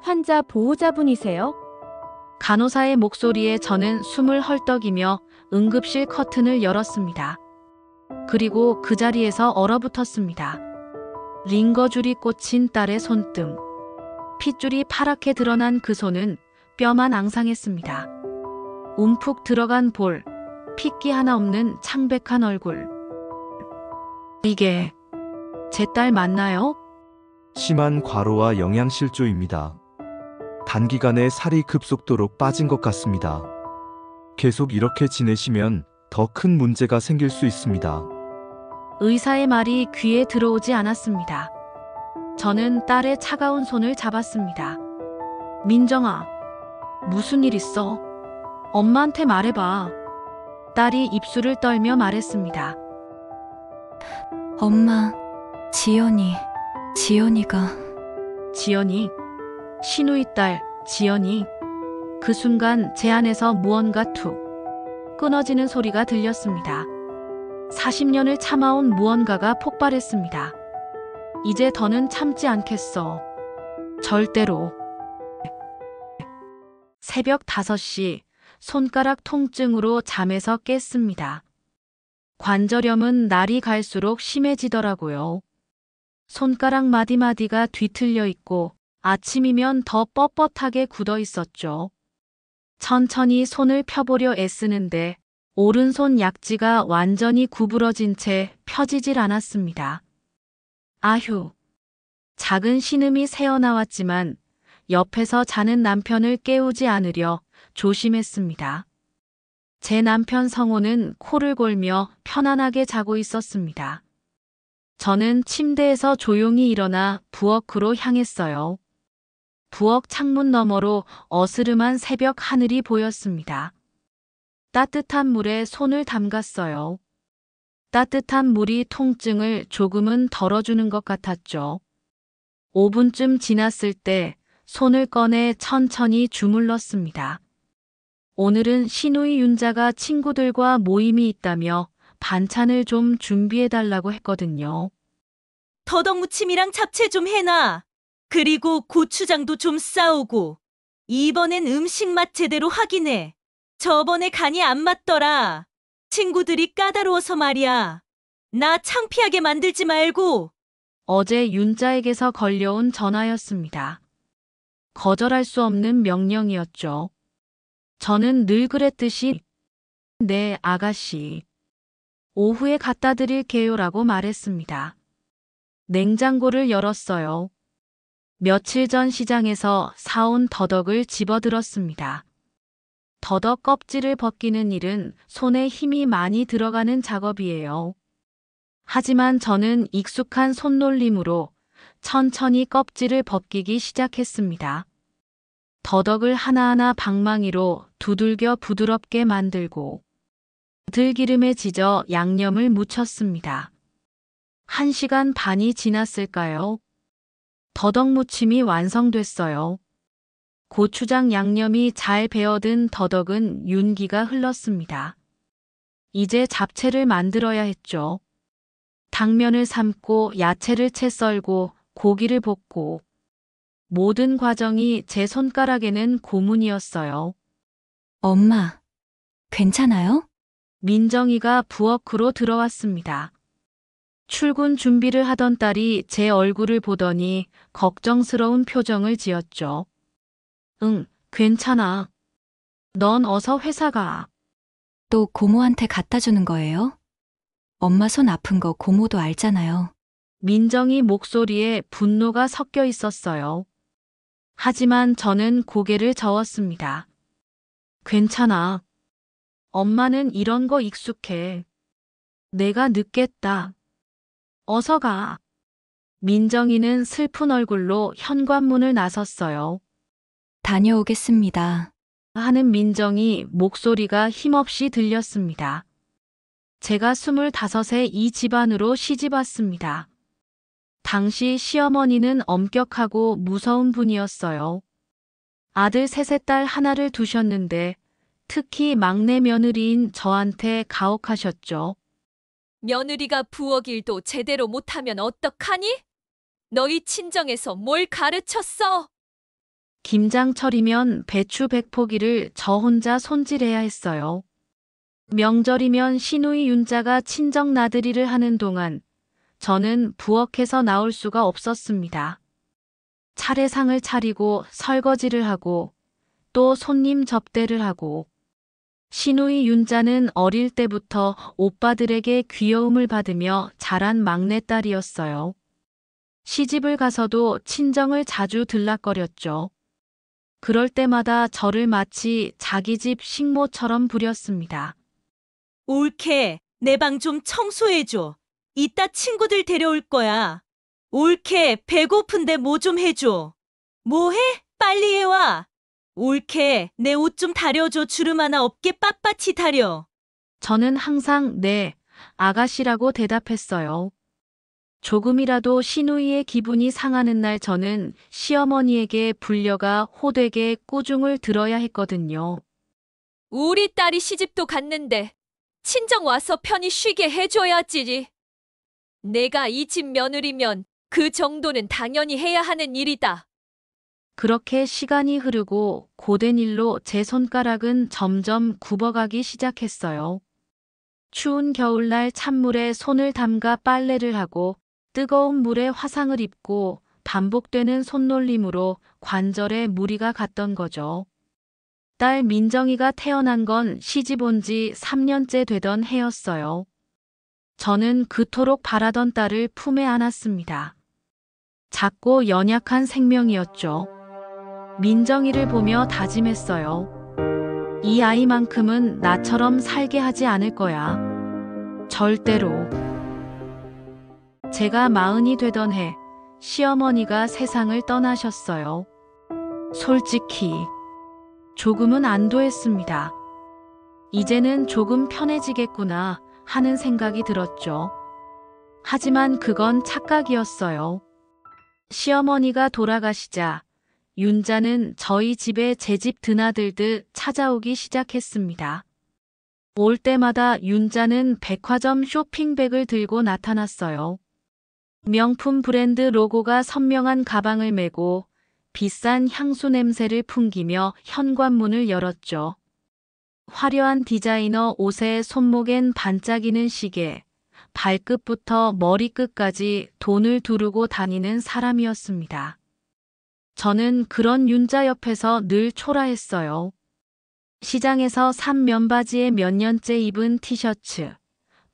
환자 보호자분이세요? 간호사의 목소리에 저는 숨을 헐떡이며 응급실 커튼을 열었습니다. 그리고 그 자리에서 얼어붙었습니다. 링거줄이 꽂힌 딸의 손등. 핏줄이 파랗게 드러난 그 손은 뼈만 앙상했습니다. 움푹 들어간 볼, 핏기 하나 없는 창백한 얼굴. 이게 제 딸 맞나요? 심한 과로와 영양실조입니다. 단기간에 살이 급속도로 빠진 것 같습니다. 계속 이렇게 지내시면 더 큰 문제가 생길 수 있습니다. 의사의 말이 귀에 들어오지 않았습니다. 저는 딸의 차가운 손을 잡았습니다. 민정아, 무슨 일 있어? 엄마한테 말해봐. 딸이 입술을 떨며 말했습니다. 엄마, 지연이가. 지연이, 신우이 딸, 지연이. 그 순간 제 안에서 무언가 툭 끊어지는 소리가 들렸습니다. 40년을 참아온 무언가가 폭발했습니다. 이제 더는 참지 않겠어. 절대로. 새벽 5시, 손가락 통증으로 잠에서 깼습니다. 관절염은 날이 갈수록 심해지더라고요. 손가락 마디마디가 뒤틀려 있고 아침이면 더 뻣뻣하게 굳어 있었죠. 천천히 손을 펴보려 애쓰는데 오른손 약지가 완전히 구부러진 채 펴지질 않았습니다. 아휴. 작은 신음이 새어나왔지만 옆에서 자는 남편을 깨우지 않으려 조심했습니다. 제 남편 성호는 코를 골며 편안하게 자고 있었습니다. 저는 침대에서 조용히 일어나 부엌으로 향했어요. 부엌 창문 너머로 어스름한 새벽 하늘이 보였습니다. 따뜻한 물에 손을 담갔어요. 따뜻한 물이 통증을 조금은 덜어주는 것 같았죠. 5분쯤 지났을 때 손을 꺼내 천천히 주물렀습니다. 오늘은 신우이 윤자가 친구들과 모임이 있다며 반찬을 좀 준비해달라고 했거든요. 더덕무침이랑 잡채 좀 해놔. 그리고 고추장도 좀 싸오고. 이번엔 음식 맛 제대로 확인해. 저번에 간이 안 맞더라. 친구들이 까다로워서 말이야. 나 창피하게 만들지 말고. 어제 윤자에게서 걸려온 전화였습니다. 거절할 수 없는 명령이었죠. 저는 늘 그랬듯이 네, 아가씨. 오후에 갖다 드릴게요라고 말했습니다. 냉장고를 열었어요. 며칠 전 시장에서 사온 더덕을 집어들었습니다. 더덕 껍질을 벗기는 일은 손에 힘이 많이 들어가는 작업이에요. 하지만 저는 익숙한 손놀림으로 천천히 껍질을 벗기기 시작했습니다. 더덕을 하나하나 방망이로 두들겨 부드럽게 만들고 들기름에 지져 양념을 묻혔습니다. 1시간 반이 지났을까요? 더덕 무침이 완성됐어요. 고추장 양념이 잘 배어든 더덕은 윤기가 흘렀습니다. 이제 잡채를 만들어야 했죠. 당면을 삶고 야채를 채 썰고 고기를 볶고 모든 과정이 제 손가락에는 고문이었어요. 엄마, 괜찮아요? 민정이가 부엌으로 들어왔습니다. 출근 준비를 하던 딸이 제 얼굴을 보더니 걱정스러운 표정을 지었죠. 응, 괜찮아. 넌 어서 회사 가. 또 고모한테 갖다 주는 거예요? 엄마 손 아픈 거 고모도 알잖아요. 민정이 목소리에 분노가 섞여 있었어요. 하지만 저는 고개를 저었습니다. 괜찮아. 엄마는 이런 거 익숙해. 내가 늦겠다. 어서 가. 민정이는 슬픈 얼굴로 현관문을 나섰어요. 다녀오겠습니다. 하는 민정이 목소리가 힘없이 들렸습니다. 제가 25에 이 집안으로 시집왔습니다. 당시 시어머니는 엄격하고 무서운 분이었어요. 아들 셋의 딸 하나를 두셨는데 특히 막내 며느리인 저한테 가혹하셨죠. 며느리가 부엌 일도 제대로 못하면 어떡하니? 너희 친정에서 뭘 가르쳤어? 김장철이면 배추 100포기를 저 혼자 손질해야 했어요. 명절이면 시누이 윤자가 친정 나들이를 하는 동안 저는 부엌에서 나올 수가 없었습니다. 차례상을 차리고 설거지를 하고 또 손님 접대를 하고 시누이 윤자는 어릴 때부터 오빠들에게 귀여움을 받으며 자란 막내딸이었어요. 시집을 가서도 친정을 자주 들락거렸죠. 그럴 때마다 저를 마치 자기 집 식모처럼 부렸습니다. 올케, 내 방 좀 청소해줘. 이따 친구들 데려올 거야. 올케, 배고픈데 뭐 좀 해줘. 뭐 해? 빨리 해와. 올케, 내 옷 좀 다려줘. 주름 하나 없게 빳빳이 다려. 저는 항상 네, 아가씨라고 대답했어요. 조금이라도 시누이의 기분이 상하는 날 저는 시어머니에게 불려가 호되게 꾸중을 들어야 했거든요. 우리 딸이 시집도 갔는데 친정 와서 편히 쉬게 해줘야지. 내가 이 집 며느리면 그 정도는 당연히 해야 하는 일이다. 그렇게 시간이 흐르고 고된 일로 제 손가락은 점점 굽어가기 시작했어요. 추운 겨울날 찬물에 손을 담가 빨래를 하고 뜨거운 물에 화상을 입고 반복되는 손놀림으로 관절에 무리가 갔던 거죠. 딸 민정이가 태어난 건 시집 온 지 3년째 되던 해였어요. 저는 그토록 바라던 딸을 품에 안았습니다. 작고 연약한 생명이었죠. 민정이를 보며 다짐했어요. 이 아이만큼은 나처럼 살게 하지 않을 거야. 절대로. 제가 40이 되던 해 시어머니가 세상을 떠나셨어요. 솔직히 조금은 안도했습니다. 이제는 조금 편해지겠구나 하는 생각이 들었죠. 하지만 그건 착각이었어요. 시어머니가 돌아가시자 윤자는 저희 집에 제 집 드나들듯 찾아오기 시작했습니다. 올 때마다 윤자는 백화점 쇼핑백을 들고 나타났어요. 명품 브랜드 로고가 선명한 가방을 메고 비싼 향수 냄새를 풍기며 현관문을 열었죠. 화려한 디자이너 옷에 손목엔 반짝이는 시계, 발끝부터 머리끝까지 돈을 두르고 다니는 사람이었습니다. 저는 그런 윤자 옆에서 늘 초라했어요. 시장에서 산 면바지에 몇 년째 입은 티셔츠,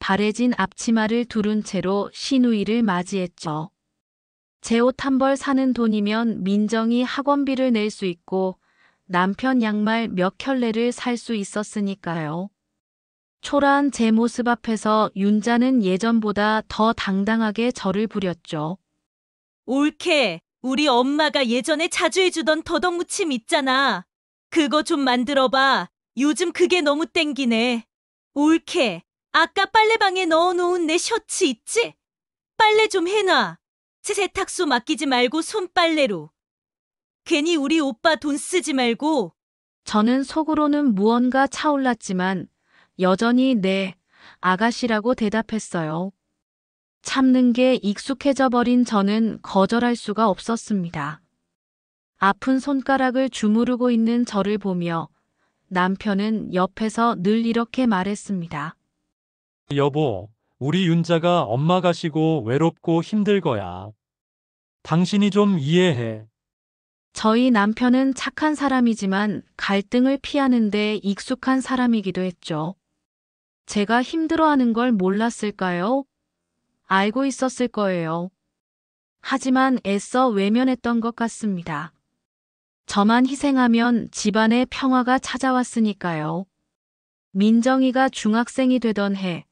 바래진 앞치마를 두른 채로 시누이를 맞이했죠. 제 옷 한 벌 사는 돈이면 민정이 학원비를 낼 수 있고 남편 양말 몇 켤레를 살 수 있었으니까요. 초라한 제 모습 앞에서 윤자는 예전보다 더 당당하게 저를 부렸죠. 올케, 우리 엄마가 예전에 자주 해주던 더덕무침 있잖아. 그거 좀 만들어봐. 요즘 그게 너무 땡기네. 올케, 아까 빨래방에 넣어놓은 내 셔츠 있지? 빨래 좀 해놔. 세탁소 맡기지 말고 손빨래로. 괜히 우리 오빠 돈 쓰지 말고. 저는 속으로는 무언가 차올랐지만 여전히 네, 아가씨라고 대답했어요. 참는 게 익숙해져 버린 저는 거절할 수가 없었습니다. 아픈 손가락을 주무르고 있는 저를 보며 남편은 옆에서 늘 이렇게 말했습니다. 여보, 우리 윤자가 엄마 가시고 외롭고 힘들 거야. 당신이 좀 이해해. 저희 남편은 착한 사람이지만 갈등을 피하는 데 익숙한 사람이기도 했죠. 제가 힘들어하는 걸 몰랐을까요? 알고 있었을 거예요. 하지만 애써 외면했던 것 같습니다. 저만 희생하면 집안에 평화가 찾아왔으니까요. 민정이가 중학생이 되던 해,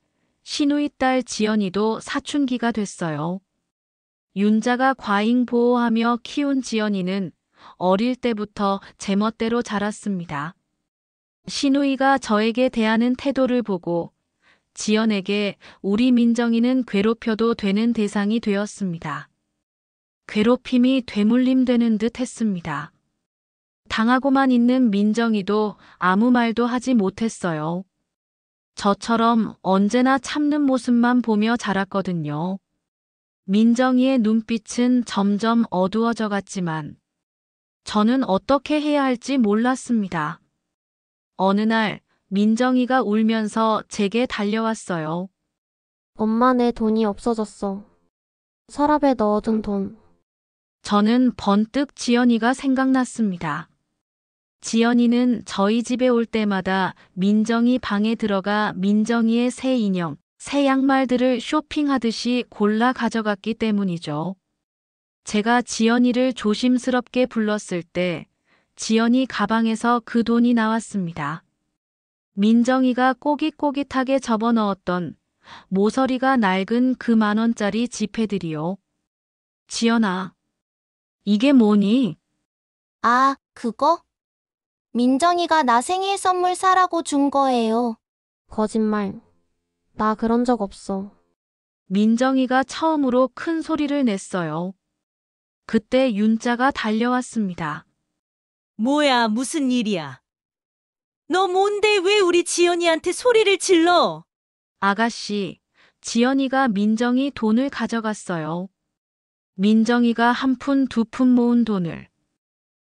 시누이 딸 지연이도 사춘기가 됐어요. 윤자가 과잉 보호하며 키운 지연이는 어릴 때부터 제멋대로 자랐습니다. 시누이가 저에게 대하는 태도를 보고 지연에게 우리 민정이는 괴롭혀도 되는 대상이 되었습니다. 괴롭힘이 되물림되는 듯 했습니다. 당하고만 있는 민정이도 아무 말도 하지 못했어요. 저처럼 언제나 참는 모습만 보며 자랐거든요. 민정이의 눈빛은 점점 어두워져 갔지만 저는 어떻게 해야 할지 몰랐습니다. 어느 날 민정이가 울면서 제게 달려왔어요. 엄마, 내 돈이 없어졌어. 서랍에 넣어둔 돈. 저는 번뜩 지연이가 생각났습니다. 지연이는 저희 집에 올 때마다 민정이 방에 들어가 민정이의 새 인형, 새 양말들을 쇼핑하듯이 골라 가져갔기 때문이죠. 제가 지연이를 조심스럽게 불렀을 때 지연이 가방에서 그 돈이 나왔습니다. 민정이가 꼬깃꼬깃하게 접어넣었던 모서리가 낡은 그 10,000원짜리 지폐들이요. 지연아, 이게 뭐니? 아, 그거? 민정이가 나 생일 선물 사라고 준 거예요. 거짓말. 나 그런 적 없어. 민정이가 처음으로 큰 소리를 냈어요. 그때 윤자가 달려왔습니다. 뭐야, 무슨 일이야? 너 뭔데 왜 우리 지연이한테 소리를 질러? 아가씨, 지연이가 민정이 돈을 가져갔어요. 민정이가 한 푼, 두 푼 모은 돈을.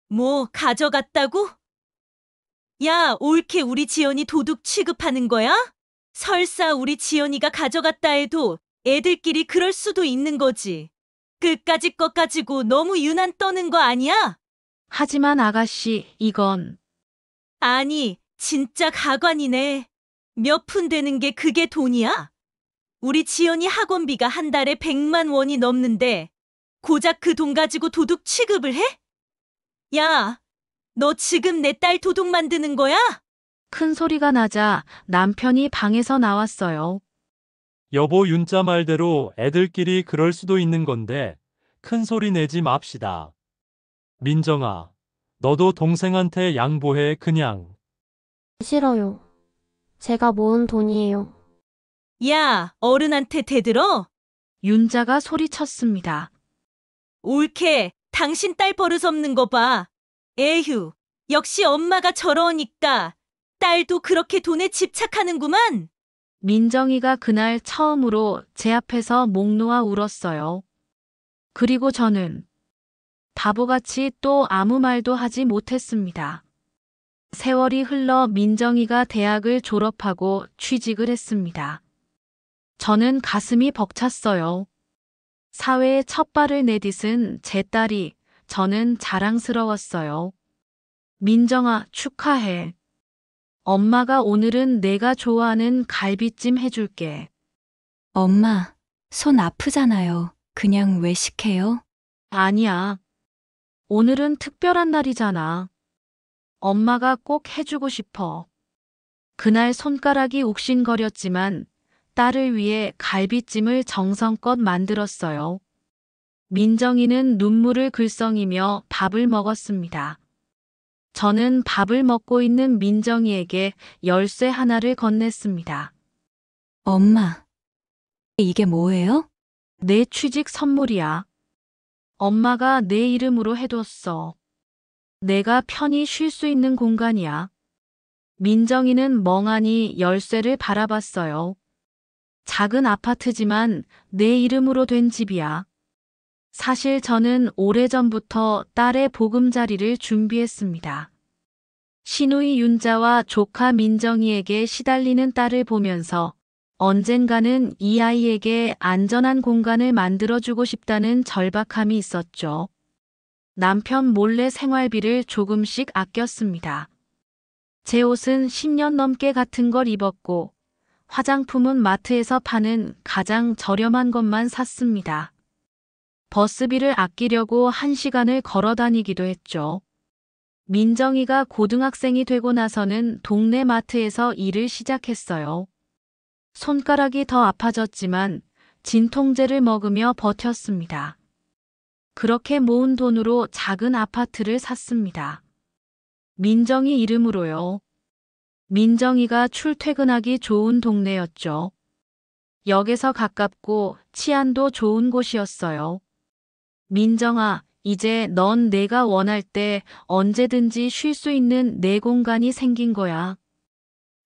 뭐, 가져갔다고? 야, 옳게 우리 지연이 도둑 취급하는 거야? 설사 우리 지연이가 가져갔다 해도 애들끼리 그럴 수도 있는 거지. 끝까지 것 가지고 너무 유난 떠는 거 아니야? 하지만 아가씨, 이건 아니, 진짜 가관이네. 몇 푼 되는 게 그게 돈이야? 우리 지연이 학원비가 한 달에 100만 원이 넘는데 고작 그 돈 가지고 도둑 취급을 해? 야, 너 지금 내 딸 도둑 만드는 거야? 큰 소리가 나자 남편이 방에서 나왔어요. 여보 윤자 말대로 애들끼리 그럴 수도 있는 건데 큰 소리 내지 맙시다. 민정아, 너도 동생한테 양보해 그냥. 싫어요. 제가 모은 돈이에요. 야, 어른한테 대들어? 윤자가 소리쳤습니다. 옳게, 당신 딸 버릇 없는 거 봐. 에휴, 역시 엄마가 저러니까 딸도 그렇게 돈에 집착하는구만. 민정이가 그날 처음으로 제 앞에서 목 놓아 울었어요. 그리고 저는 바보같이 또 아무 말도 하지 못했습니다. 세월이 흘러 민정이가 대학을 졸업하고 취직을 했습니다. 저는 가슴이 벅찼어요. 사회에 첫 발을 내딛은 제 딸이 저는 자랑스러웠어요. 민정아, 축하해. 엄마가 오늘은 내가 좋아하는 갈비찜 해줄게. 엄마, 손 아프잖아요. 그냥 외식해요? 아니야. 오늘은 특별한 날이잖아. 엄마가 꼭 해주고 싶어. 그날 손가락이 욱신거렸지만 딸을 위해 갈비찜을 정성껏 만들었어요. 민정이는 눈물을 글썽이며 밥을 먹었습니다. 저는 밥을 먹고 있는 민정이에게 열쇠 하나를 건넸습니다. 엄마, 이게 뭐예요? 내 취직 선물이야. 엄마가 내 이름으로 해뒀어. 내가 편히 쉴 수 있는 공간이야. 민정이는 멍하니 열쇠를 바라봤어요. 작은 아파트지만 내 이름으로 된 집이야. 사실 저는 오래전부터 딸의 보금자리를 준비했습니다. 시누이 윤자와 조카 민정이에게 시달리는 딸을 보면서 언젠가는 이 아이에게 안전한 공간을 만들어주고 싶다는 절박함이 있었죠. 남편 몰래 생활비를 조금씩 아꼈습니다. 제 옷은 10년 넘게 같은 걸 입었고 화장품은 마트에서 파는 가장 저렴한 것만 샀습니다. 버스비를 아끼려고 1시간을 걸어 다니기도 했죠. 민정이가 고등학생이 되고 나서는 동네 마트에서 일을 시작했어요. 손가락이 더 아파졌지만 진통제를 먹으며 버텼습니다. 그렇게 모은 돈으로 작은 아파트를 샀습니다. 민정이 이름으로요. 민정이가 출퇴근하기 좋은 동네였죠. 역에서 가깝고 치안도 좋은 곳이었어요. 민정아, 이제 넌 내가 원할 때 언제든지 쉴 수 있는 내 공간이 생긴 거야.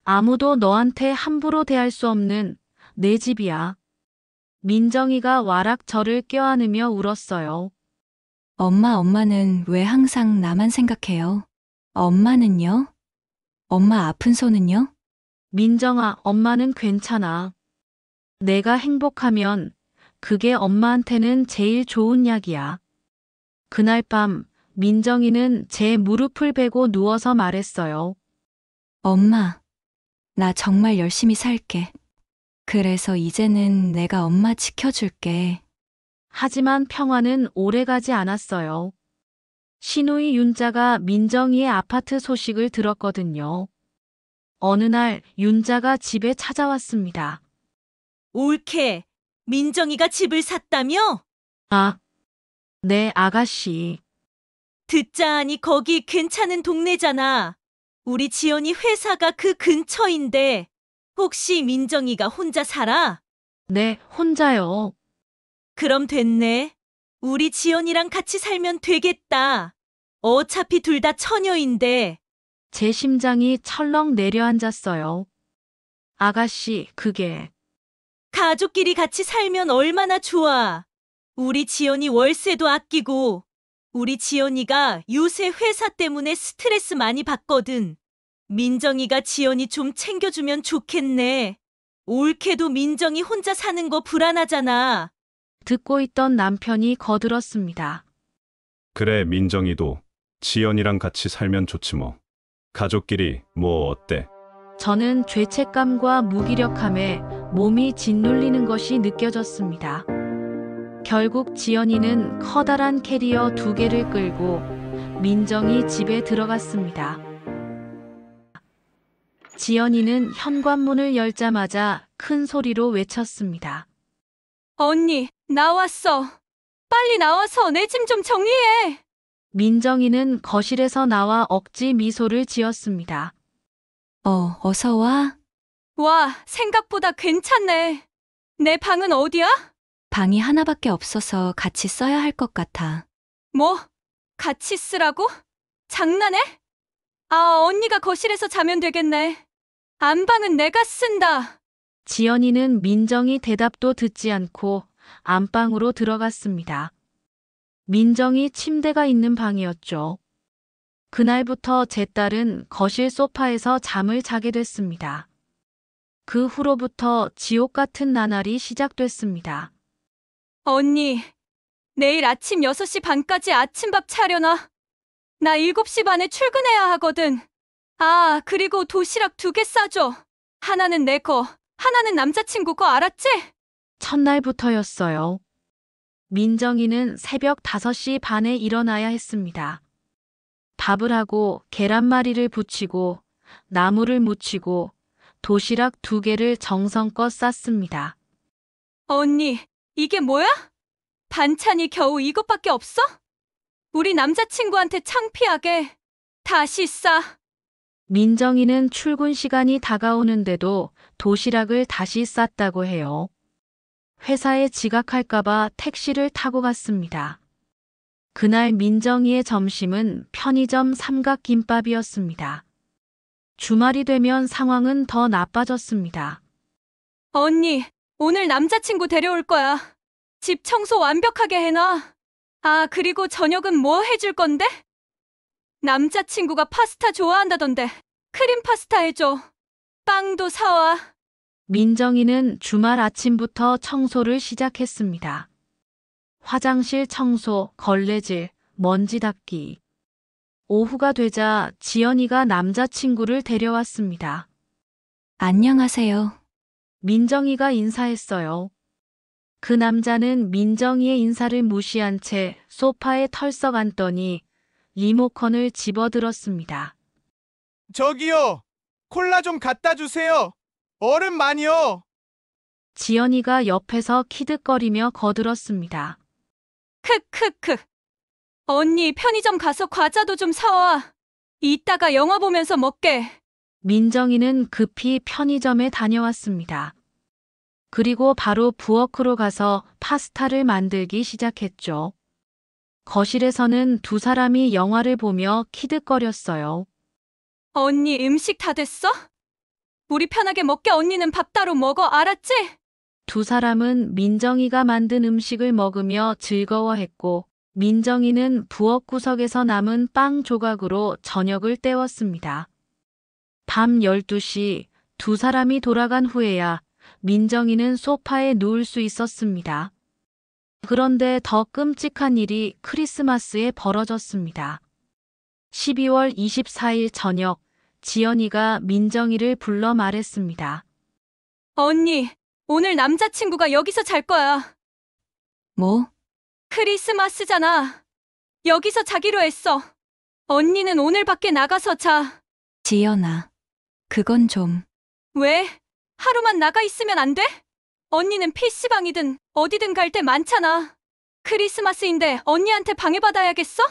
아무도 너한테 함부로 대할 수 없는 내 집이야. 민정이가 와락 저를 껴안으며 울었어요. 엄마는 왜 항상 나만 생각해요? 엄마는요? 엄마 아픈 손은요? 민정아, 엄마는 괜찮아. 내가 행복하면 그게 엄마한테는 제일 좋은 약이야. 그날 밤 민정이는 제 무릎을 베고 누워서 말했어요. 엄마, 나 정말 열심히 살게. 그래서 이제는 내가 엄마 지켜줄게. 하지만 평화는 오래가지 않았어요. 시누이 윤자가 민정이의 아파트 소식을 들었거든요. 어느 날 윤자가 집에 찾아왔습니다. 옳게 민정이가 집을 샀다며? 아, 네, 아가씨. 듣자 하니 거기 괜찮은 동네잖아. 우리 지연이 회사가 그 근처인데 혹시 민정이가 혼자 살아? 네, 혼자요. 그럼 됐네. 우리 지연이랑 같이 살면 되겠다. 어차피 둘 다 처녀인데. 제 심장이 철렁 내려앉았어요. 아가씨, 그게. 가족끼리 같이 살면 얼마나 좋아. 우리 지연이 월세도 아끼고 우리 지연이가 요새 회사 때문에 스트레스 많이 받거든. 민정이가 지연이 좀 챙겨주면 좋겠네. 옳게도 민정이 혼자 사는 거 불안하잖아. 듣고 있던 남편이 거들었습니다. 그래, 민정이도 지연이랑 같이 살면 좋지 뭐. 가족끼리 뭐 어때? 저는 죄책감과 무기력함에 몸이 짓눌리는 것이 느껴졌습니다. 결국 지연이는 커다란 캐리어 2개를 끌고 민정이 집에 들어갔습니다. 지연이는 현관문을 열자마자 큰 소리로 외쳤습니다. 언니, 나왔어. 빨리 나와서 내 짐 좀 정리해. 민정이는 거실에서 나와 억지 미소를 지었습니다. 어서 와. 와, 생각보다 괜찮네. 내 방은 어디야? 방이 하나밖에 없어서 같이 써야 할 것 같아. 뭐? 같이 쓰라고? 장난해? 아, 언니가 거실에서 자면 되겠네. 안방은 내가 쓴다. 지연이는 민정이 대답도 듣지 않고 안방으로 들어갔습니다. 민정이 침대가 있는 방이었죠. 그날부터 제 딸은 거실 소파에서 잠을 자게 됐습니다. 그 후로부터 지옥 같은 나날이 시작됐습니다. 언니, 내일 아침 6시 반까지 아침밥 차려놔. 나 7시 반에 출근해야 하거든. 아, 그리고 도시락 2개 싸줘. 하나는 내 거, 하나는 남자친구 거, 알았지? 첫날부터였어요. 민정이는 새벽 5시 반에 일어나야 했습니다. 밥을 하고 계란말이를 부치고 나물을 무치고 도시락 2개를 정성껏 쌌습니다. 언니, 이게 뭐야? 반찬이 겨우 이것밖에 없어? 우리 남자친구한테 창피하게. 다시 싸. 민정이는 출근 시간이 다가오는데도 도시락을 다시 쌌다고 해요. 회사에 지각할까봐 택시를 타고 갔습니다. 그날 민정이의 점심은 편의점 삼각김밥이었습니다. 주말이 되면 상황은 더 나빠졌습니다. 언니, 오늘 남자친구 데려올 거야. 집 청소 완벽하게 해놔. 아, 그리고 저녁은 뭐 해줄 건데? 남자친구가 파스타 좋아한다던데 크림 파스타 해줘. 빵도 사와. 민정이는 주말 아침부터 청소를 시작했습니다. 화장실 청소, 걸레질, 먼지 닦기. 오후가 되자 지연이가 남자친구를 데려왔습니다. 안녕하세요. 민정이가 인사했어요. 그 남자는 민정이의 인사를 무시한 채 소파에 털썩 앉더니 리모컨을 집어들었습니다. 저기요, 콜라 좀 갖다 주세요. 얼음 많이요. 지연이가 옆에서 키득거리며 거들었습니다. 크크크. 언니, 편의점 가서 과자도 좀 사와. 이따가 영화 보면서 먹게. 민정이는 급히 편의점에 다녀왔습니다. 그리고 바로 부엌으로 가서 파스타를 만들기 시작했죠. 거실에서는 2 사람이 영화를 보며 키득거렸어요. 언니, 음식 다 됐어? 우리 편하게 먹게. 언니는 밥 따로 먹어, 알았지? 2 사람은 민정이가 만든 음식을 먹으며 즐거워했고 민정이는 부엌 구석에서 남은 빵 조각으로 저녁을 때웠습니다. 밤 12시 두 사람이 돌아간 후에야 민정이는 소파에 누울 수 있었습니다. 그런데 더 끔찍한 일이 크리스마스에 벌어졌습니다. 12월 24일 저녁, 지연이가 민정이를 불러 말했습니다. 언니, 오늘 남자친구가 여기서 잘 거야. 뭐? 크리스마스잖아. 여기서 자기로 했어. 언니는 오늘 밖에 나가서 자. 지연아, 그건 좀. 왜? 하루만 나가 있으면 안 돼? 언니는 PC방이든 어디든 갈 때 많잖아. 크리스마스인데 언니한테 방해받아야겠어?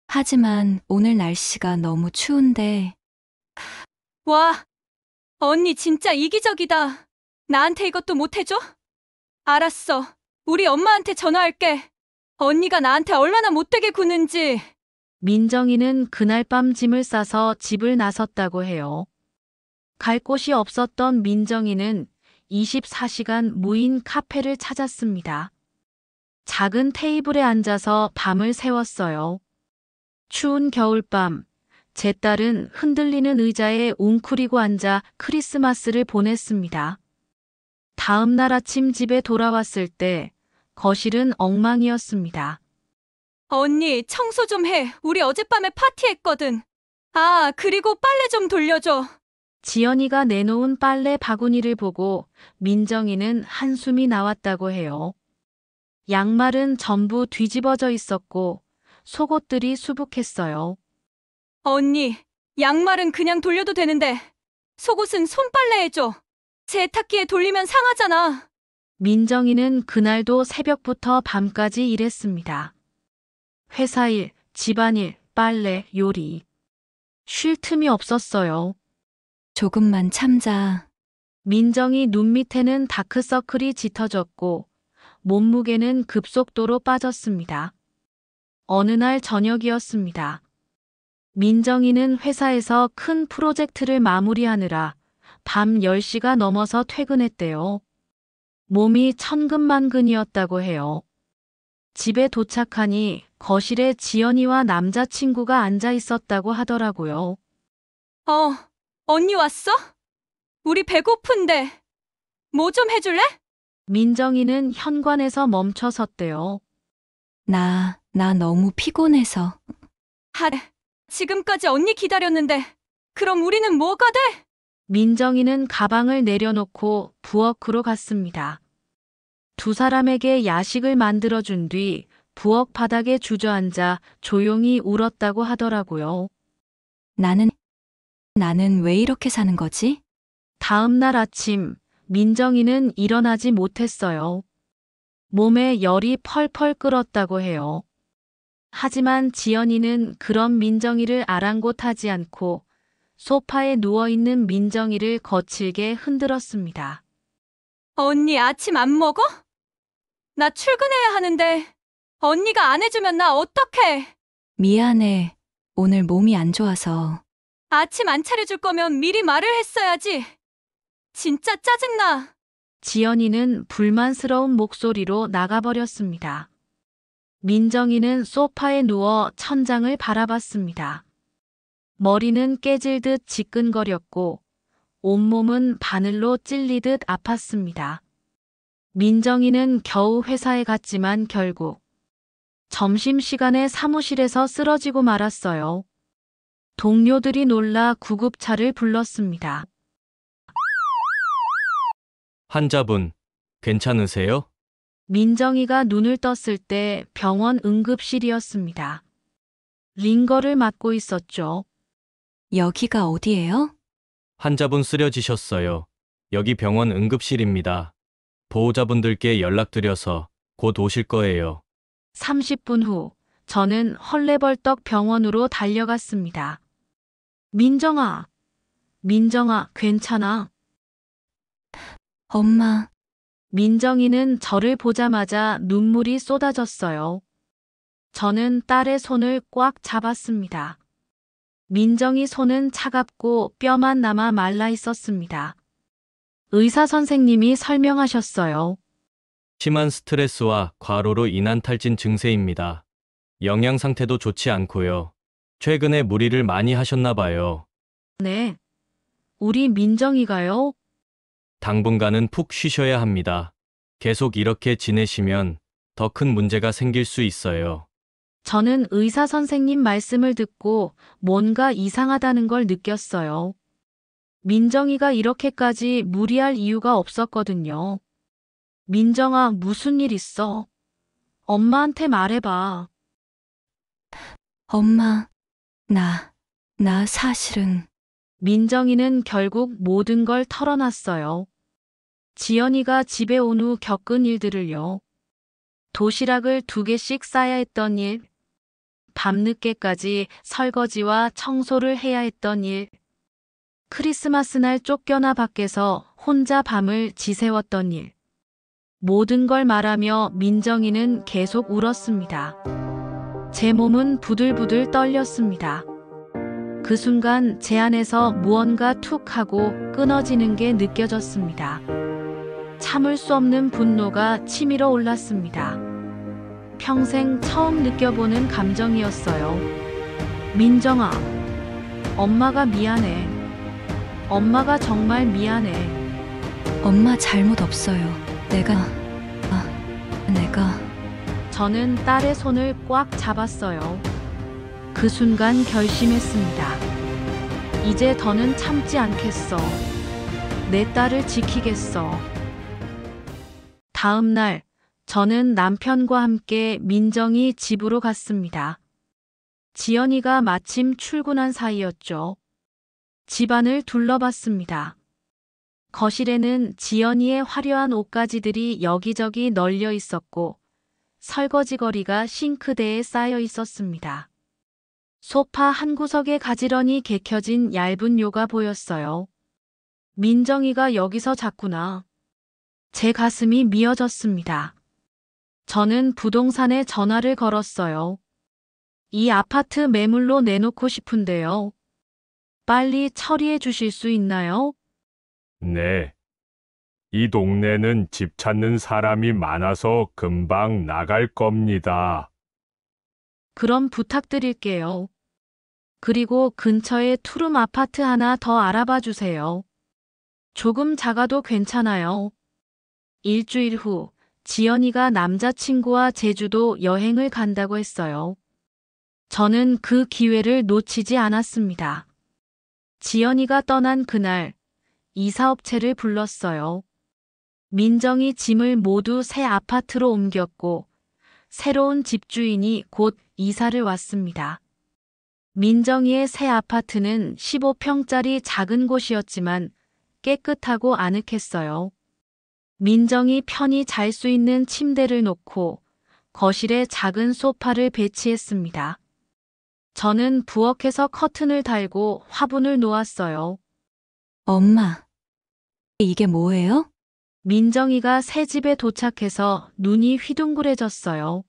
하지만 오늘 날씨가 너무 추운데. 와, 언니 진짜 이기적이다. 나한테 이것도 못 해줘? 알았어. 우리 엄마한테 전화할게. 언니가 나한테 얼마나 못되게 구는지. 민정이는 그날 밤 짐을 싸서 집을 나섰다고 해요. 갈 곳이 없었던 민정이는 24시간 무인 카페를 찾았습니다. 작은 테이블에 앉아서 밤을 새웠어요. 추운 겨울밤, 제 딸은 흔들리는 의자에 웅크리고 앉아 크리스마스를 보냈습니다. 다음 날 아침 집에 돌아왔을 때 거실은 엉망이었습니다. 언니, 청소 좀 해. 우리 어젯밤에 파티했거든. 아, 그리고 빨래 좀 돌려줘. 지연이가 내놓은 빨래 바구니를 보고 민정이는 한숨이 나왔다고 해요. 양말은 전부 뒤집어져 있었고 속옷들이 수북했어요. 언니, 양말은 그냥 돌려도 되는데 속옷은 손빨래 해줘. 세탁기에 돌리면 상하잖아. 민정이는 그날도 새벽부터 밤까지 일했습니다. 회사 일, 집안일, 빨래, 요리. 쉴 틈이 없었어요. 조금만 참자. 민정이 눈 밑에는 다크서클이 짙어졌고 몸무게는 급속도로 빠졌습니다. 어느 날 저녁이었습니다. 민정이는 회사에서 큰 프로젝트를 마무리하느라 밤 10시가 넘어서 퇴근했대요. 몸이 천근만근이었다고 해요. 집에 도착하니 거실에 지연이와 남자친구가 앉아 있었다고 하더라고요. 언니 왔어? 우리 배고픈데. 뭐 좀 해줄래? 민정이는 현관에서 멈춰 섰대요. 나 너무 피곤해서. 지금까지 언니 기다렸는데. 그럼 우리는 뭐가 돼? 민정이는 가방을 내려놓고 부엌으로 갔습니다. 두 사람에게 야식을 만들어준 뒤 부엌 바닥에 주저앉아 조용히 울었다고 하더라고요. 나는 왜 이렇게 사는 거지? 다음 날 아침, 민정이는 일어나지 못했어요. 몸에 열이 펄펄 끓었다고 해요. 하지만 지연이는 그런 민정이를 아랑곳하지 않고 소파에 누워있는 민정이를 거칠게 흔들었습니다. 언니 아침 안 먹어? 나 출근해야 하는데. 언니가 안 해주면 나 어떡해? 미안해. 오늘 몸이 안 좋아서. 아침 안 차려줄 거면 미리 말을 했어야지. 진짜 짜증나. 지연이는 불만스러운 목소리로 나가버렸습니다. 민정이는 소파에 누워 천장을 바라봤습니다. 머리는 깨질 듯 지끈거렸고 온몸은 바늘로 찔리듯 아팠습니다. 민정이는 겨우 회사에 갔지만 결국 점심시간에 사무실에서 쓰러지고 말았어요. 동료들이 놀라 구급차를 불렀습니다. 환자분, 괜찮으세요? 민정이가 눈을 떴을 때 병원 응급실이었습니다. 링거를 맡고 있었죠. 여기가 어디예요? 환자분 쓰러지셨어요. 여기 병원 응급실입니다. 보호자분들께 연락드려서 곧 오실 거예요. 30분 후 저는 헐레벌떡 병원으로 달려갔습니다. 민정아, 괜찮아? 엄마. 민정이는 저를 보자마자 눈물이 쏟아졌어요. 저는 딸의 손을 꽉 잡았습니다. 민정이 손은 차갑고 뼈만 남아 말라 있었습니다. 의사 선생님이 설명하셨어요. 심한 스트레스와 과로로 인한 탈진 증세입니다. 영양 상태도 좋지 않고요. 최근에 무리를 많이 하셨나 봐요. 네. 우리 민정이가요? 당분간은 푹 쉬셔야 합니다. 계속 이렇게 지내시면 더 큰 문제가 생길 수 있어요. 저는 의사 선생님 말씀을 듣고 뭔가 이상하다는 걸 느꼈어요. 민정이가 이렇게까지 무리할 이유가 없었거든요. 민정아, 무슨 일 있어? 엄마한테 말해봐. 엄마, 나 사실은 민정이는 결국 모든 걸 털어놨어요. 지연이가 집에 온 후 겪은 일들을요. 도시락을 2개씩 싸야 했던 일, 밤늦게까지 설거지와 청소를 해야 했던 일, 크리스마스 날 쫓겨나 밖에서 혼자 밤을 지새웠던 일. 모든 걸 말하며 민정이는 계속 울었습니다. 제 몸은 부들부들 떨렸습니다. 그 순간 제 안에서 무언가 툭 하고 끊어지는 게 느껴졌습니다. 참을 수 없는 분노가 치밀어 올랐습니다. 평생 처음 느껴보는 감정이었어요. 민정아, 엄마가 미안해. 엄마가 정말 미안해. 엄마 잘못 없어요. 내가 저는 딸의 손을 꽉 잡았어요. 그 순간 결심했습니다. 이제 더는 참지 않겠어. 내 딸을 지키겠어. 다음 날, 저는 남편과 함께 민정이 집으로 갔습니다. 지연이가 마침 출근한 사이였죠. 집안을 둘러봤습니다. 거실에는 지연이의 화려한 옷가지들이 여기저기 널려 있었고, 설거지거리가 싱크대에 쌓여 있었습니다. 소파 한 구석에 가지런히 개켜진 얇은 료가 보였어요. 민정이가 여기서 잤구나. 제 가슴이 미어졌습니다. 저는 부동산에 전화를 걸었어요. 이 아파트 매물로 내놓고 싶은데요. 빨리 처리해 주실 수 있나요? 네. 이 동네는 집 찾는 사람이 많아서 금방 나갈 겁니다. 그럼 부탁드릴게요. 그리고 근처에 투룸 아파트 하나 더 알아봐 주세요. 조금 작아도 괜찮아요. 일주일 후, 지연이가 남자친구와 제주도 여행을 간다고 했어요. 저는 그 기회를 놓치지 않았습니다. 지연이가 떠난 그날, 이사업체를 불렀어요. 민정이 짐을 모두 새 아파트로 옮겼고, 새로운 집주인이 곧 이사를 왔습니다. 민정이의 새 아파트는 15평짜리 작은 곳이었지만 깨끗하고 아늑했어요. 민정이 편히 잘 수 있는 침대를 놓고 거실에 작은 소파를 배치했습니다. 저는 부엌에서 커튼을 달고 화분을 놓았어요. 엄마, 이게 뭐예요? 민정이가 새 집에 도착해서 눈이 휘둥그레졌어요.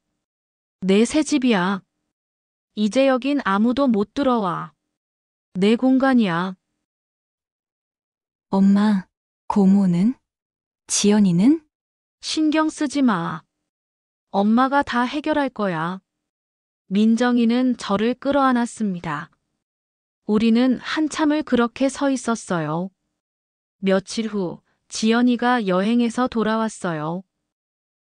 내 새 집이야. 이제 여긴 아무도 못 들어와. 내 공간이야. 엄마, 고모는? 지연이는? 신경 쓰지 마. 엄마가 다 해결할 거야. 민정이는 저를 끌어안았습니다. 우리는 한참을 그렇게 서 있었어요. 며칠 후, 지연이가 여행에서 돌아왔어요.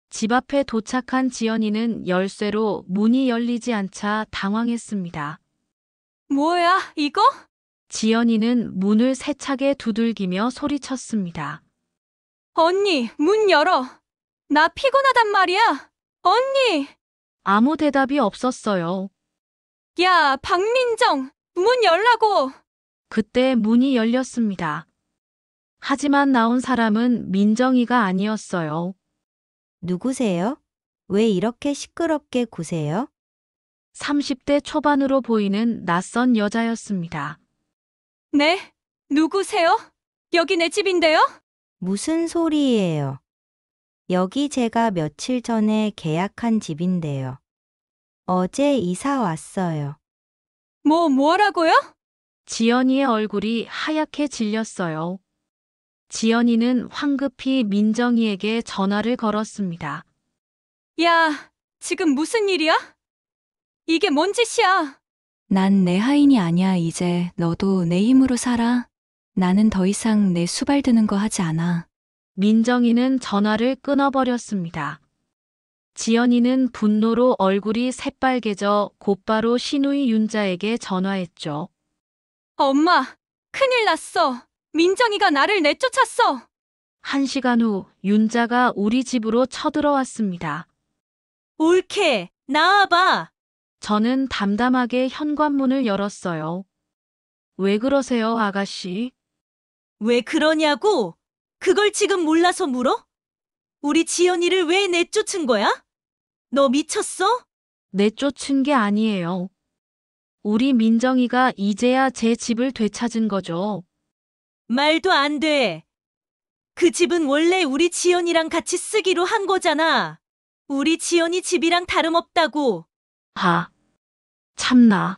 집 앞에 도착한 지연이는 열쇠로 문이 열리지 않자 당황했습니다. 뭐야, 이거? 지연이는 문을 세차게 두들기며 소리쳤습니다. 언니, 문 열어. 나 피곤하단 말이야. 언니! 아무 대답이 없었어요. 야, 박민정! 문 열라고! 그때 문이 열렸습니다. 하지만 나온 사람은 민정이가 아니었어요. 누구세요? 왜 이렇게 시끄럽게 구세요? 30대 초반으로 보이는 낯선 여자였습니다. 네? 누구세요? 여기 내 집인데요? 무슨 소리예요? 여기 제가 며칠 전에 계약한 집인데요. 어제 이사 왔어요. 뭐라고요? 지연이의 얼굴이 하얗게 질렸어요. 지연이는 황급히 민정이에게 전화를 걸었습니다. 야, 지금 무슨 일이야? 이게 뭔 짓이야? 난 내 하인이 아니야. 이제 너도 내 힘으로 살아. 나는 더 이상 내 수발 드는 거 하지 않아. 민정이는 전화를 끊어버렸습니다. 지연이는 분노로 얼굴이 새빨개져 곧바로 시누이 윤자에게 전화했죠. 엄마, 큰일 났어. 민정이가 나를 내쫓았어. 1시간 후 윤자가 우리 집으로 쳐들어왔습니다. 옳게, 나와봐. 저는 담담하게 현관문을 열었어요. 왜 그러세요, 아가씨? 왜 그러냐고? 그걸 지금 몰라서 물어? 우리 지연이를 왜 내쫓은 거야? 너 미쳤어? 내쫓은 게 아니에요. 우리 민정이가 이제야 제 집을 되찾은 거죠. 말도 안 돼. 그 집은 원래 우리 지연이랑 같이 쓰기로 한 거잖아. 우리 지연이 집이랑 다름없다고. 참나.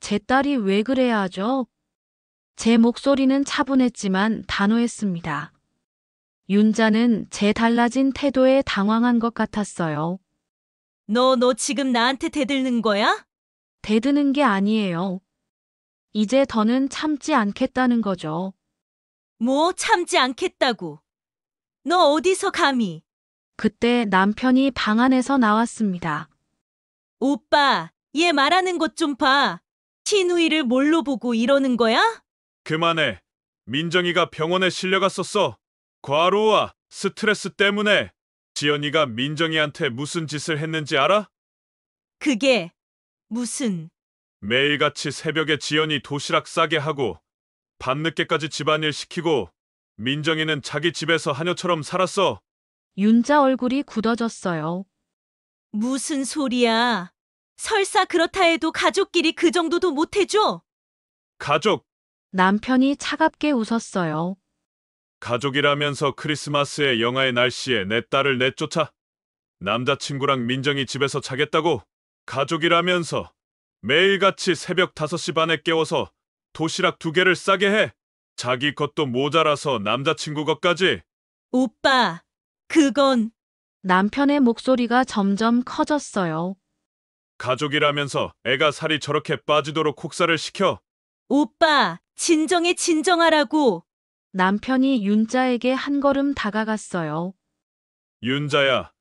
제 딸이 왜 그래야 하죠? 제 목소리는 차분했지만 단호했습니다. 윤자는 제 달라진 태도에 당황한 것 같았어요. 너 지금 나한테 대들는 거야? 대드는 게 아니에요. 이제 더는 참지 않겠다는 거죠. 뭐 참지 않겠다고. 너 어디서 감히. 그때 남편이 방 안에서 나왔습니다. 오빠, 얘 말하는 것 좀 봐. 시누이를 뭘로 보고 이러는 거야? 그만해. 민정이가 병원에 실려갔었어. 과로와 스트레스 때문에. 지연이가 민정이한테 무슨 짓을 했는지 알아? 그게 무슨... 매일같이 새벽에 지연이 도시락 싸게 하고 밤늦게까지 집안일 시키고 민정이는 자기 집에서 하녀처럼 살았어. 윤자 얼굴이 굳어졌어요. 무슨 소리야. 설사 그렇다 해도 가족끼리 그 정도도 못 해줘? 가족. 남편이 차갑게 웃었어요. 가족이라면서 크리스마스의 영하의 날씨에 내 딸을 내쫓아? 남자친구랑 민정이 집에서 자겠다고? 가족이라면서 매일같이 새벽 5시 반에 깨워서 도시락 2개를 싸게 해? 자기 것도 모자라서 남자친구 것까지? 오빠, 그건... 남편의 목소리가 점점 커졌어요. 가족이라면서 애가 살이 저렇게 빠지도록 혹사를 시켜? 오빠, 진정하라고. 남편이 윤자에게 한 걸음 다가갔어요. 윤자야,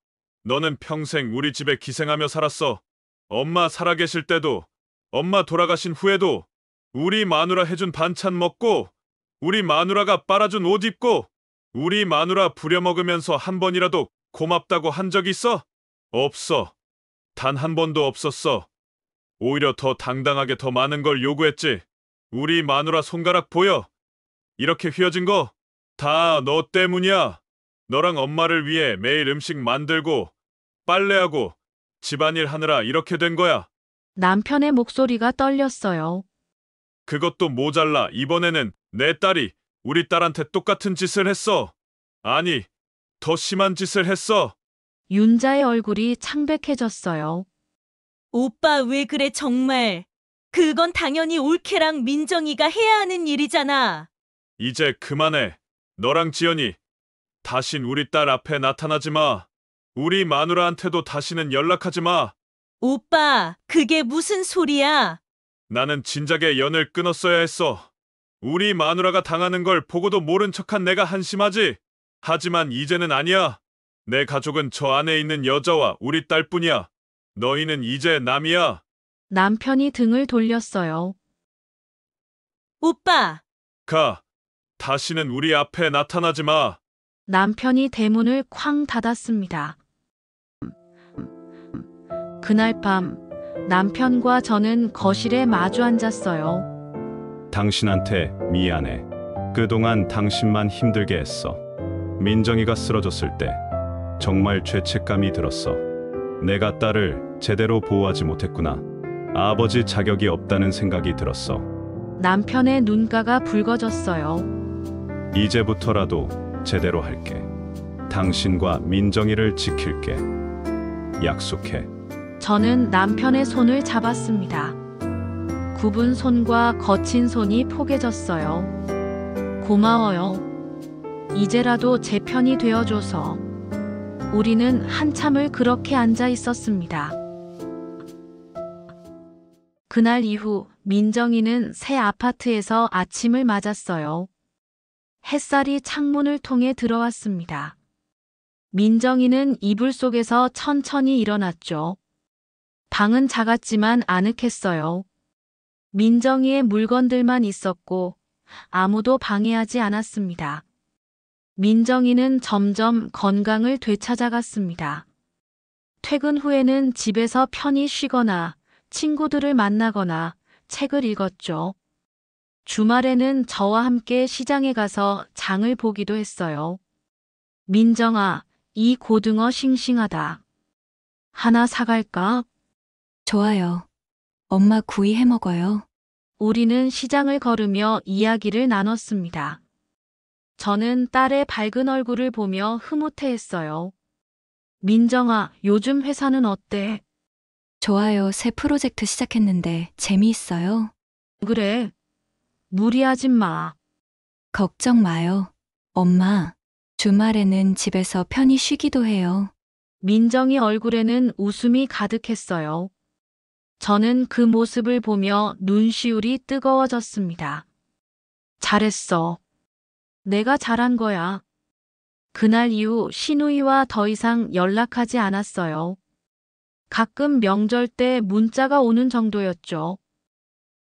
너는 평생 우리 집에 기생하며 살았어. 엄마 살아계실 때도, 엄마 돌아가신 후에도 우리 마누라 해준 반찬 먹고, 우리 마누라가 빨아준 옷 입고, 우리 마누라 부려먹으면서 한 번이라도 고맙다고 한 적 있어? 없어. 단 한 번도 없었어. 오히려 더 당당하게 더 많은 걸 요구했지. 우리 마누라 손가락 보여? 이렇게 휘어진 거 다 너 때문이야. 너랑 엄마를 위해 매일 음식 만들고 빨래하고 집안일 하느라 이렇게 된 거야. 남편의 목소리가 떨렸어요. 그것도 모자라 이번에는 내 딸이 우리 딸한테 똑같은 짓을 했어. 아니, 더 심한 짓을 했어. 윤자의 얼굴이 창백해졌어요. 오빠 왜 그래 정말. 그건 당연히 올케랑 민정이가 해야 하는 일이잖아. 이제 그만해. 너랑 지연이 다신 우리 딸 앞에 나타나지 마. 우리 마누라한테도 다시는 연락하지 마. 오빠, 그게 무슨 소리야? 나는 진작에 연을 끊었어야 했어. 우리 마누라가 당하는 걸 보고도 모른 척한 내가 한심하지. 하지만 이제는 아니야. 내 가족은 저 안에 있는 여자와 우리 딸뿐이야. 너희는 이제 남이야. 남편이 등을 돌렸어요. 오빠! 가. 다시는 우리 앞에 나타나지 마. 남편이 대문을 쾅 닫았습니다. 그날 밤 남편과 저는 거실에 마주 앉았어요. 당신한테 미안해. 그동안 당신만 힘들게 했어. 민정이가 쓰러졌을 때 정말 죄책감이 들었어. 내가 딸을 제대로 보호하지 못했구나. 아버지 자격이 없다는 생각이 들었어. 남편의 눈가가 붉어졌어요. 이제부터라도 제대로 할게. 당신과 민정이를 지킬게. 약속해. 저는 남편의 손을 잡았습니다. 굽은 손과 거친 손이 포개졌어요. 고마워요. 이제라도 제 편이 되어줘서. 우리는 한참을 그렇게 앉아 있었습니다. 그날 이후 민정이는 새 아파트에서 아침을 맞았어요. 햇살이 창문을 통해 들어왔습니다. 민정이는 이불 속에서 천천히 일어났죠. 방은 작았지만 아늑했어요. 민정이의 물건들만 있었고 아무도 방해하지 않았습니다. 민정이는 점점 건강을 되찾아갔습니다. 퇴근 후에는 집에서 편히 쉬거나 친구들을 만나거나 책을 읽었죠. 주말에는 저와 함께 시장에 가서 장을 보기도 했어요. 민정아, 이 고등어 싱싱하다. 하나 사갈까? 좋아요. 엄마 구이 해 먹어요. 우리는 시장을 걸으며 이야기를 나눴습니다. 저는 딸의 밝은 얼굴을 보며 흐뭇해했어요. 민정아, 요즘 회사는 어때? 좋아요. 새 프로젝트 시작했는데 재미있어요. 그래. 무리하지 마. 걱정 마요. 엄마, 주말에는 집에서 편히 쉬기도 해요. 민정이 얼굴에는 웃음이 가득했어요. 저는 그 모습을 보며 눈시울이 뜨거워졌습니다. 잘했어. 내가 잘한 거야. 그날 이후 신우이와 더 이상 연락하지 않았어요. 가끔 명절 때 문자가 오는 정도였죠.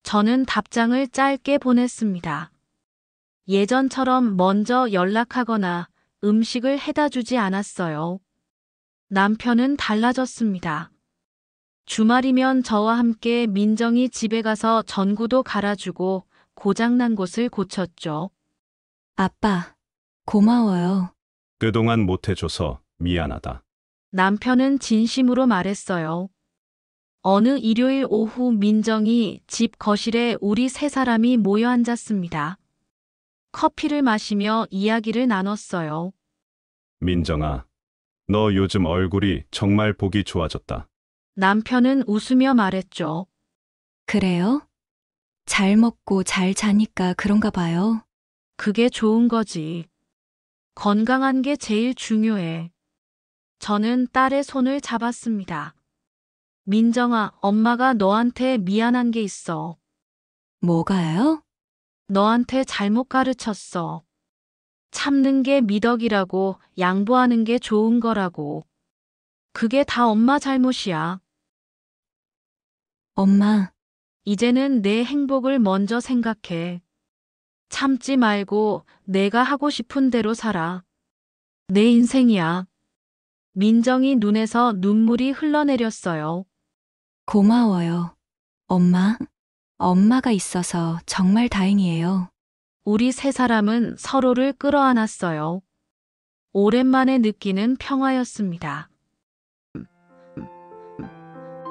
저는 답장을 짧게 보냈습니다. 예전처럼 먼저 연락하거나 음식을 해다 주지 않았어요. 남편은 달라졌습니다. 주말이면 저와 함께 민정이 집에 가서 전구도 갈아주고 고장난 곳을 고쳤죠. 아빠, 고마워요. 그동안 못해줘서 미안하다. 남편은 진심으로 말했어요. 어느 일요일 오후 민정이 집 거실에 우리 세 사람이 모여 앉았습니다. 커피를 마시며 이야기를 나눴어요. 민정아, 너 요즘 얼굴이 정말 보기 좋아졌다. 남편은 웃으며 말했죠. 그래요? 잘 먹고 잘 자니까 그런가 봐요. 그게 좋은 거지. 건강한 게 제일 중요해. 저는 딸의 손을 잡았습니다. 민정아, 엄마가 너한테 미안한 게 있어. 뭐가요? 너한테 잘못 가르쳤어. 참는 게 미덕이라고, 양보하는 게 좋은 거라고. 그게 다 엄마 잘못이야. 엄마, 이제는 내 행복을 먼저 생각해. 참지 말고 내가 하고 싶은 대로 살아. 내 인생이야. 민정이 눈에서 눈물이 흘러내렸어요. 고마워요. 엄마, 엄마가 있어서 정말 다행이에요. 우리 세 사람은 서로를 끌어안았어요. 오랜만에 느끼는 평화였습니다.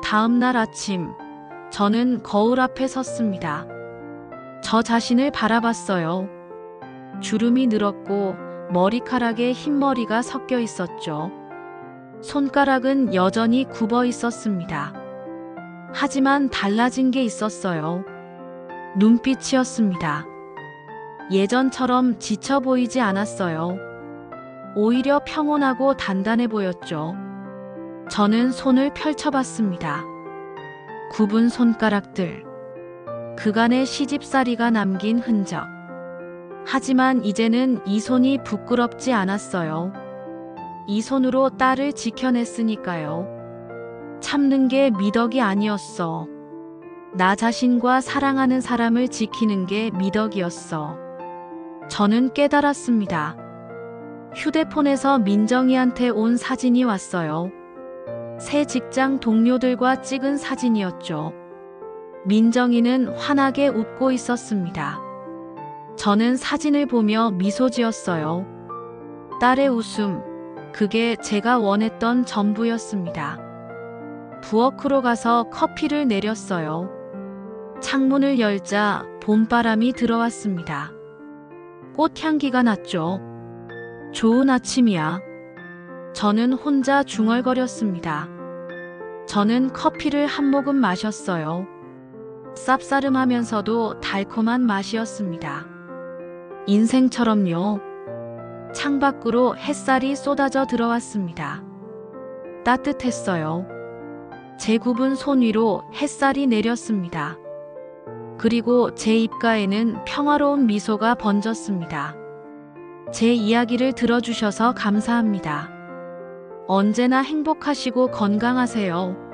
다음 날 아침, 저는 거울 앞에 섰습니다. 저 자신을 바라봤어요. 주름이 늘었고 머리카락에 흰머리가 섞여 있었죠. 손가락은 여전히 굽어 있었습니다. 하지만 달라진 게 있었어요. 눈빛이었습니다. 예전처럼 지쳐 보이지 않았어요. 오히려 평온하고 단단해 보였죠. 저는 손을 펼쳐봤습니다. 굽은 손가락들, 그간의 시집살이가 남긴 흔적. 하지만 이제는 이 손이 부끄럽지 않았어요. 이 손으로 딸을 지켜냈으니까요. 참는 게 미덕이 아니었어. 나 자신과 사랑하는 사람을 지키는 게 미덕이었어. 저는 깨달았습니다. 휴대폰에서 민정이한테 온 사진이 왔어요. 새 직장 동료들과 찍은 사진이었죠. 민정이는 환하게 웃고 있었습니다. 저는 사진을 보며 미소 지었어요. 딸의 웃음, 그게 제가 원했던 전부였습니다. 부엌으로 가서 커피를 내렸어요. 창문을 열자 봄바람이 들어왔습니다. 꽃향기가 났죠. 좋은 아침이야. 저는 혼자 중얼거렸습니다. 저는 커피를 한 모금 마셨어요. 쌉싸름하면서도 달콤한 맛이었습니다. 인생처럼요. 창밖으로 햇살이 쏟아져 들어왔습니다. 따뜻했어요. 제 굽은 손 위로 햇살이 내렸습니다. 그리고 제 입가에는 평화로운 미소가 번졌습니다. 제 이야기를 들어주셔서 감사합니다. 언제나 행복하시고 건강하세요.